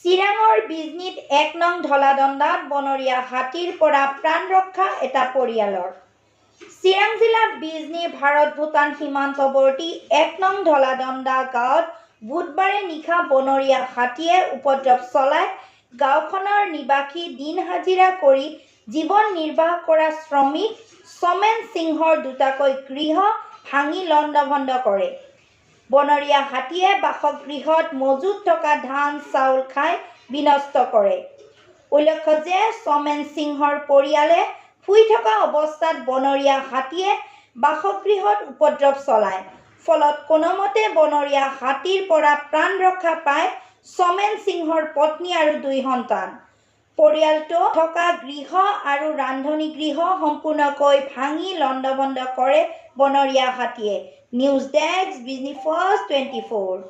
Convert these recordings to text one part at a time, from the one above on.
চিৰাঙৰ বিজনীত ১ নং ধলাদণ্ডাত বনৰীয়া হাতীৰ পৰা প্ৰাণ ৰক্ষা এটা পৰিয়ালৰ। চিৰাং জিলাৰ বিজনী ভাৰত-ভূটান সীমান্তৱৰ্তী ১ নং ধলাদণ্ডা গাঁৱত বুধবাৰে নিশা বনৰীয়া হাতীয়ে উপদ্ৰৱ চলাই গাঁওখনৰ নিবাসী দিন হাজিৰা কৰি জীৱন নিৰ্বাহ কৰা শ্ৰমিক চমেন সিংহৰ দুটাকৈ গৃহ ভাঙি লণ্ডভণ্ড কৰে। বনৰীয়া হাতীয়ে বাসগৃহত মজুত থকা ধান চাউল খাই বিনষ্ট কৰে। উল্লেখ্য যে চমেন সিংহৰ পৰিয়ালে শুই থকা অৱস্থাত বনৰীয়া হাতীয়ে বাসগৃহত উপদ্ৰৱ চলায়। ফলত কোনোমতে বনৰীয়া হাতীৰ পৰা প্ৰাণ ৰক্ষা পায় চমেন সিংহৰ পত্নী আৰু 2 সন্তান। পৰিয়ালটো থকা গৃহ আৰু ৰান্ধনী গৃহ সম্পূৰ্ণকৈ ভাঙি লণ্ডভণ্ড কৰে বনৰীয়া হাতীয়ে। News desk Bijni first 24।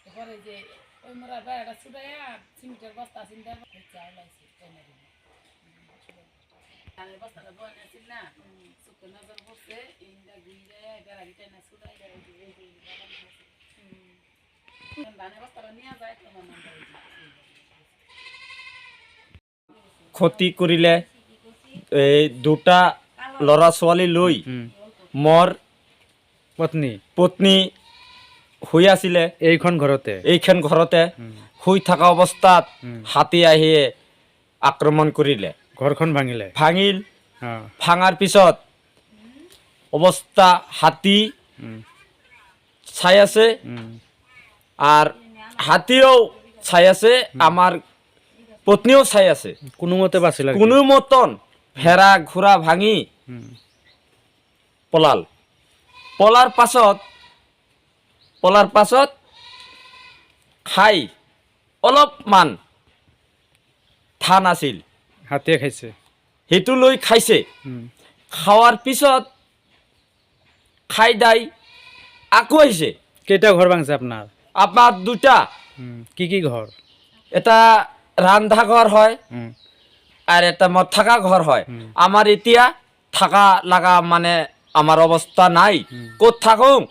তারপরে যে ওই মোরা বেড়াটা ছুটাইয়া সিমেন্টের বস্তা সিন্টার চাউল আইছে ধানের বস্তাটা বয়ে আসছিল না চোখে নজর পড়ছে ইন্ডা ঘুরে বেড়া গিটা না ছুটাই ধানের বস্তাটা নিয়ে যায় তোমার ক্ষতি কৰিলে এই দুটা ল'ৰা ছোৱালী লৈ মোৰ পত্নী শুই আছিলে এইখন ঘৰতে শুই থকা অৱস্থাত হাতী আহি আক্ৰমণ কৰিলে। ঘৰখন ভাঙিল ভাঙাৰ পিছত অৱস্থা হাতী চাই আছে আর হাতীও চাই আছে আমার পত্নীও চাই আছে। কোনোমতে বাচিল কোনো মতন ভেড়া ঘোড়া ভাঙি পলাৰ পাছত খাই অলপমান ধান আছিল হাতীয়ে খাইছে সেইটো লৈ খাইছে। খাওয়ার পিছত খাই দাই আকৌ আহিছে। কেইটা ঘৰ ভাঙছে আপনাৰ দুটা। কি ঘৰ? এটা রান্ধা ঘর হয় আর এটা মদ থাকা ঘর হয়। আমার এতিয়া থাকা লাগা মানে আমার অবস্থা নাই, ক'ত থাকুম।